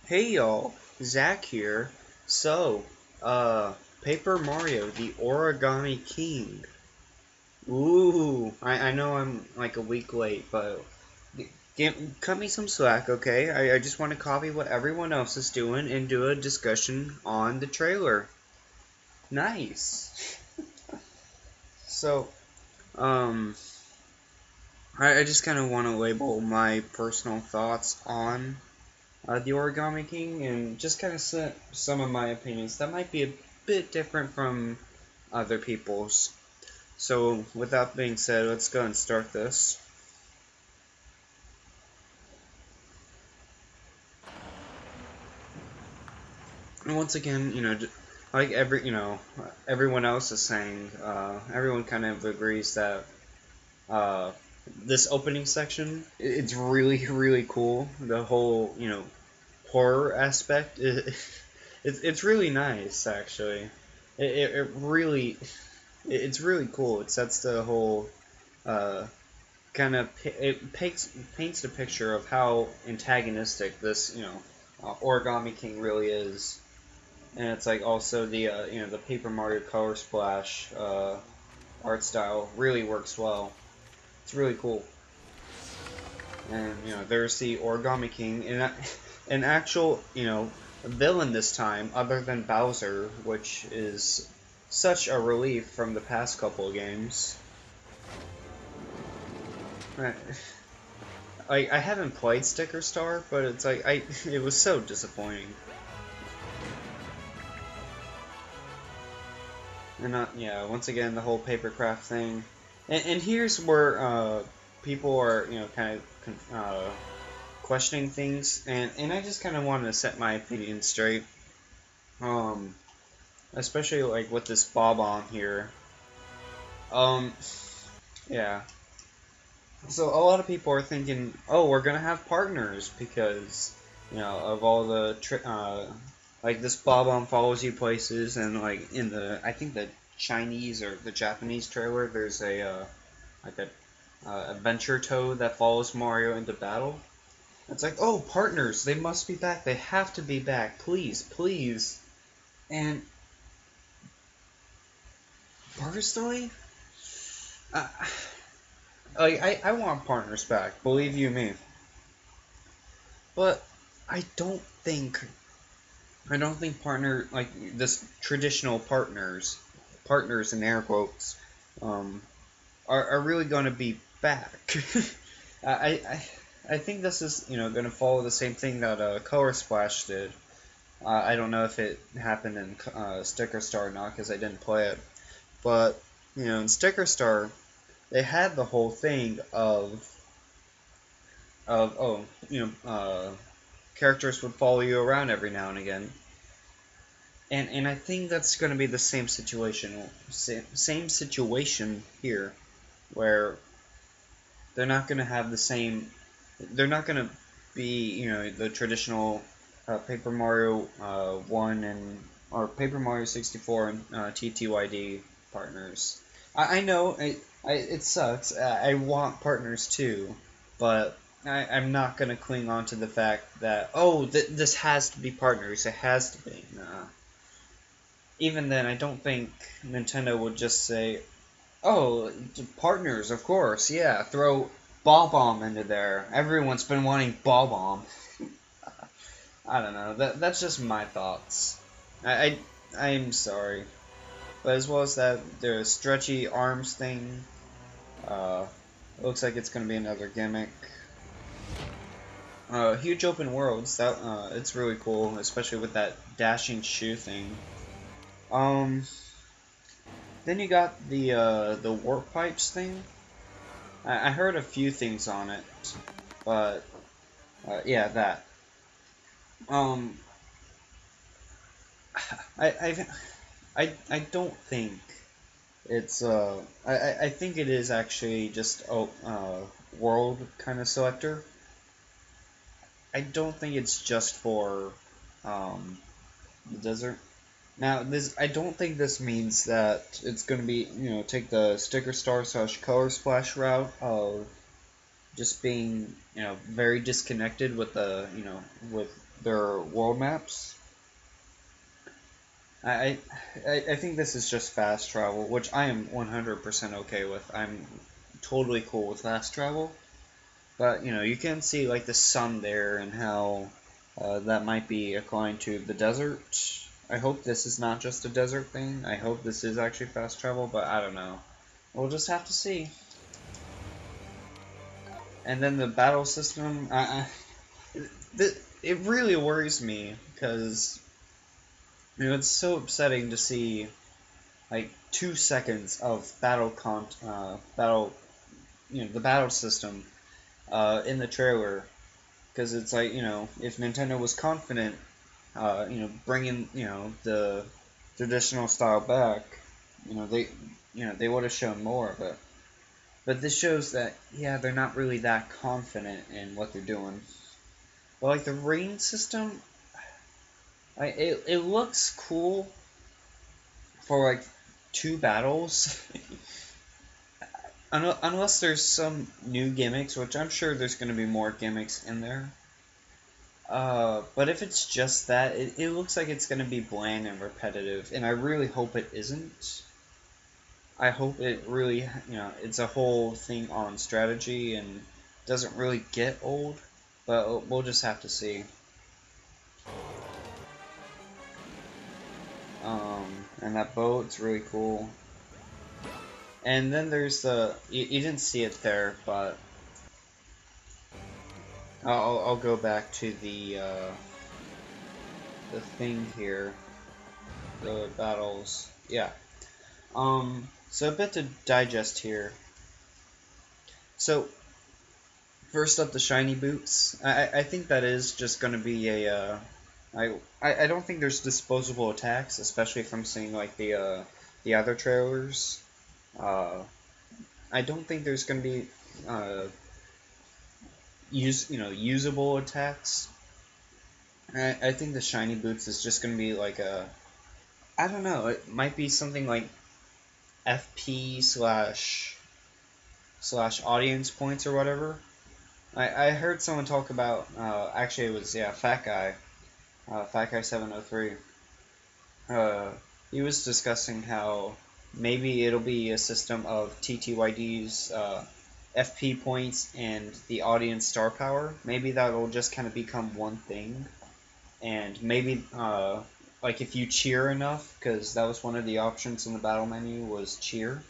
Hey y'all, Zach here. So, Paper Mario, the Origami King. Ooh, I know I'm like a week late, but cut me some slack, okay? I just want to copy what everyone else is doing and do a discussion on the trailer. Nice. So, um, I just kind of want to label my personal thoughts on the Origami King and just kind of set some of my opinions that might be a bit different from other people's. So, with that being said, let's go and start this. And once again, like everyone else is saying, everyone kind of agrees that uh, this opening section, it's really, really cool. The whole, horror aspect, it's really nice, actually. It really, it's really cool. It sets the whole uh, it paints the picture of how antagonistic this Origami King really is, and it's like also the Paper Mario Color Splash art style really works well. It's really cool, and there's the Origami King, and an actual villain this time other than Bowser, which is such a relief from the past couple of games. Right. I haven't played Sticker Star, but it's like it was so disappointing. And yeah, once again the whole papercraft thing, and here's where people are kind of questioning things, and I just kind of wanted to set my opinion straight. Um, Especially like with this Bob on here. Um, yeah. So a lot of people are thinking, oh, we're gonna have partners because of all the like this Bob-omb follows you places, and like in the I think the Chinese or the Japanese trailer, there's a like a adventure toad that follows Mario into battle. It's like, oh, partners, they must be back. They have to be back, please, please. And personally, uh, like I want partners back, believe you me. But I don't think partner like this traditional partners in air quotes, um, are really going to be back. I, I I think this is going to follow the same thing that Color Splash did. I don't know if it happened in Sticker Star or not because I didn't play it, but in Sticker Star they had the whole thing of oh characters would follow you around every now and again. And I think that's going to be the same situation here, where they're not going to have the same. They're not going to be the traditional Paper Mario 1 and or Paper Mario 64 and TTYD partners. I know it sucks. I want partners too, but I'm not going to cling on to the fact that this has to be partners. It has to be. Nah. Even then, I don't think Nintendo would just say, "Oh, partners, of course, yeah, throw Bob-omb into there. Everyone's been wanting Bob-omb." I don't know. That's just my thoughts. I'm sorry, but as well as that, the stretchy arms thing. Uh, it looks like it's gonna be another gimmick. Huge open worlds. That it's really cool, especially with that dashing shoe thing. Um, Then you got the warp pipes thing. I heard a few things on it, but yeah, that. Um, I I I don't think it's I think it is actually just a world kind of selector. I don't think it's just for um the desert. Now, this I don't think this means that it's going to be take the sticker star slash color splash route of just being very disconnected with the with their world maps. I, I think this is just fast travel, which I am 100% okay with. I'm totally cool with fast travel. But, you can see, like, the sun there and how that might be inclined to the desert. I hope this is not just a desert thing. I hope this is actually fast travel, but I don't know. We'll just have to see. And then the battle system, it really worries me because, it's so upsetting to see like 2 seconds of battle, the battle system in the trailer, because it's like, if Nintendo was confident, bringing, the traditional style back, they would have shown more, but this shows that, yeah, they're not really that confident in what they're doing. But like the rain system, it looks cool for like 2 battles. Unless there's some new gimmicks, which I'm sure there's going to be more gimmicks in there. But if it's just that, it looks like it's going to be bland and repetitive, and I really hope it isn't. I hope it really, it's a whole thing on strategy and doesn't really get old, but we'll just have to see. And that boat's really cool. And then there's you didn't see it there, but I'll go back to the thing here, the battles. Yeah. So a bit to digest here. So first up, the shiny boots. I think that is just going to be a. I don't think there's disposable attacks, especially from seeing like the other trailers. Uh, I don't think there's going to be usable attacks. I think the shiny boots is just going to be like I don't know. It might be something like FP slash audience points or whatever. I heard someone talk about, actually it was, yeah, Fat Guy 703. He was discussing how maybe it'll be a system of TTYD's FP points and the audience star power. Maybe that'll just kind of become one thing. And maybe, like if you cheer enough, because that was one of the options in the battle menu was cheer.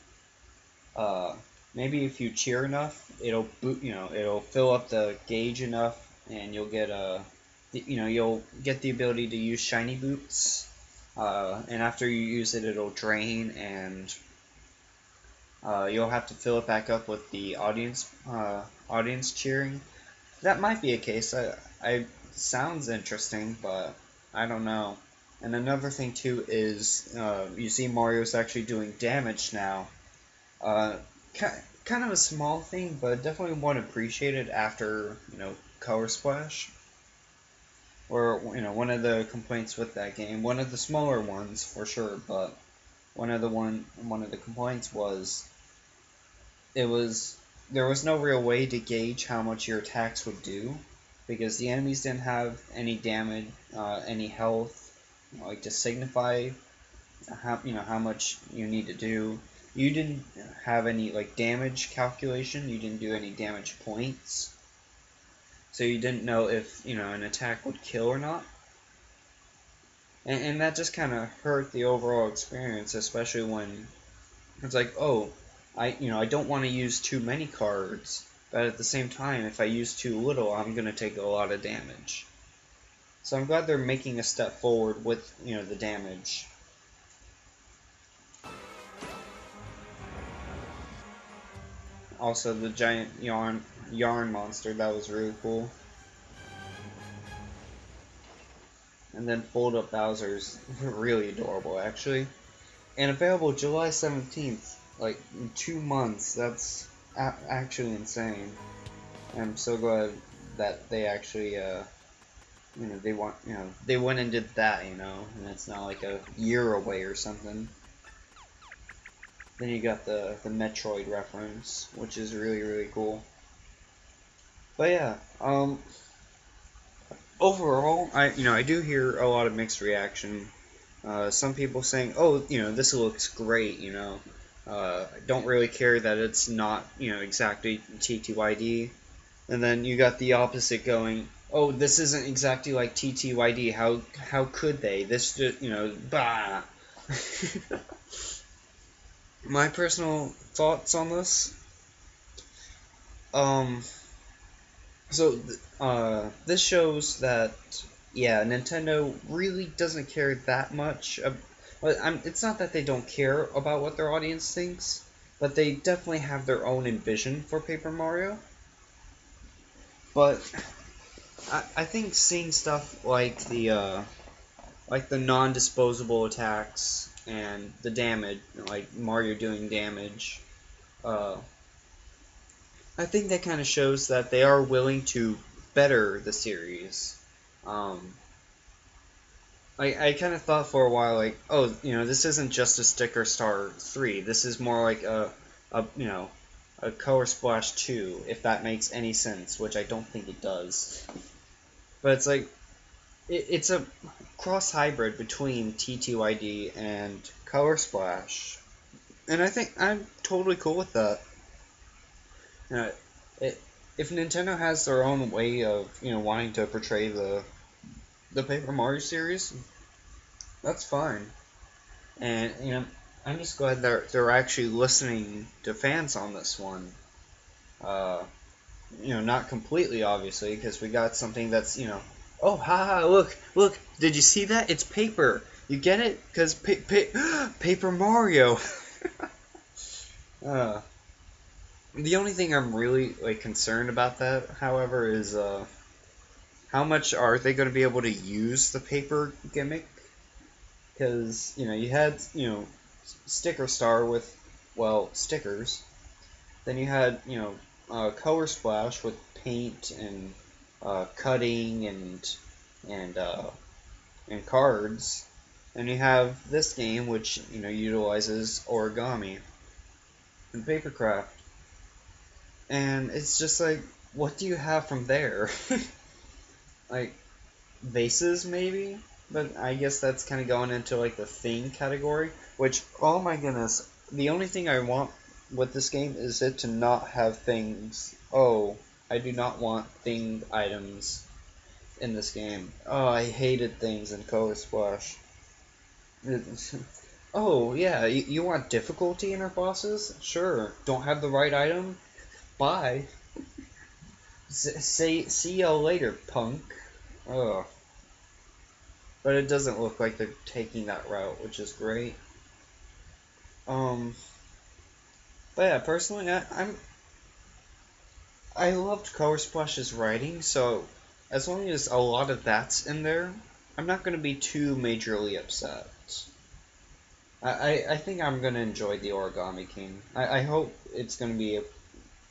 Uh, Maybe if you cheer enough, it'll fill up the gauge enough, and you'll get the ability to use shiny boots. And after you use it, it'll drain, and you'll have to fill it back up with the audience cheering. That might be a case. I sounds interesting, but I don't know. And another thing too is you see Mario's actually doing damage now. Uh, kind of a small thing, but definitely one appreciated after Color Splash. Or one of the complaints with that game, one of the smaller ones for sure, but one of the complaints was there was no real way to gauge how much your attacks would do because the enemies didn't have any damage, any health, like to signify how much you need to do. You didn't have any like damage calculation. You didn't do any damage points, so you didn't know if an attack would kill or not. And that just kind of hurt the overall experience, especially when it's like, oh, I don't want to use too many cards, but at the same time, if I use too little, I'm gonna take a lot of damage. So I'm glad they're making a step forward with the damage. Also, the giant yarn monster, that was really cool. And then fold up Bowser's really adorable, actually. And available July 17th, like in 2 months. That's actually insane. And I'm so glad that they actually, they went and did that, and it's not like a year away or something. Then you got the Metroid reference, which is really, really cool. But yeah, overall, I do hear a lot of mixed reaction. Some people saying, "Oh, this looks great," I don't really care that it's not, exactly TTYD. And then you got the opposite going, "Oh, this isn't exactly like TTYD. How could they? This just, bah." My personal thoughts on this, um, this shows that, yeah, Nintendo really doesn't care that much. It's not that they don't care about what their audience thinks, but they definitely have their own envision for Paper Mario. But I think seeing stuff like the non-disposable attacks and the damage, like Mario doing damage, uh, I think that kind of shows that they are willing to better the series. Um, I kind of thought for a while, like, oh, this isn't just a Sticker Star 3. This is more like a Color Splash 2, if that makes any sense, which I don't think it does. But it's like, it's a cross hybrid between TTYD and Color Splash. And I think I'm totally cool with that. Uh, it, if Nintendo has their own way of, wanting to portray the Paper Mario series, that's fine. And I'm just glad they're actually listening to fans on this one. Uh, not completely obviously, because we got something that's oh haha, look, did you see that? It's paper. You get it? Because Paper Mario. uh, the only thing I'm really concerned about that, however, is how much are they going to be able to use the paper gimmick? Because you had Sticker Star with stickers. Then you had Color Splash with paint and cutting and and cards. And you have this game which utilizes origami and papercraft. And it's just like, what do you have from there? Like vases maybe? But I guess that's kind of going into like the theme category, which, oh my goodness, the only thing I want with this game is it to not have things. Oh, I do not want themed items in this game. Oh, I hated things in Color Splash. Oh, yeah, you want difficulty in our bosses? Sure. Don't have the right item? Bye. See you later, punk. Ugh. But it doesn't look like they're taking that route, which is great. Um, but yeah, personally, I loved Color Splash's writing, so as long as a lot of that's in there, I'm not going to be too majorly upset. I think I'm going to enjoy the Origami King. I hope it's going to be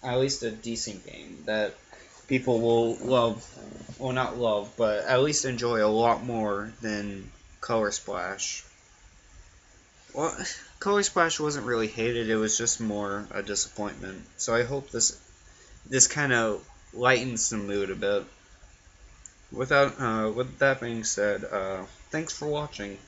at least a decent game that people will love, well, not love, but at least enjoy a lot more than Color Splash. Well, Color Splash wasn't really hated, it was just more a disappointment. So I hope this kind of lightens the mood a bit. With that being said, thanks for watching.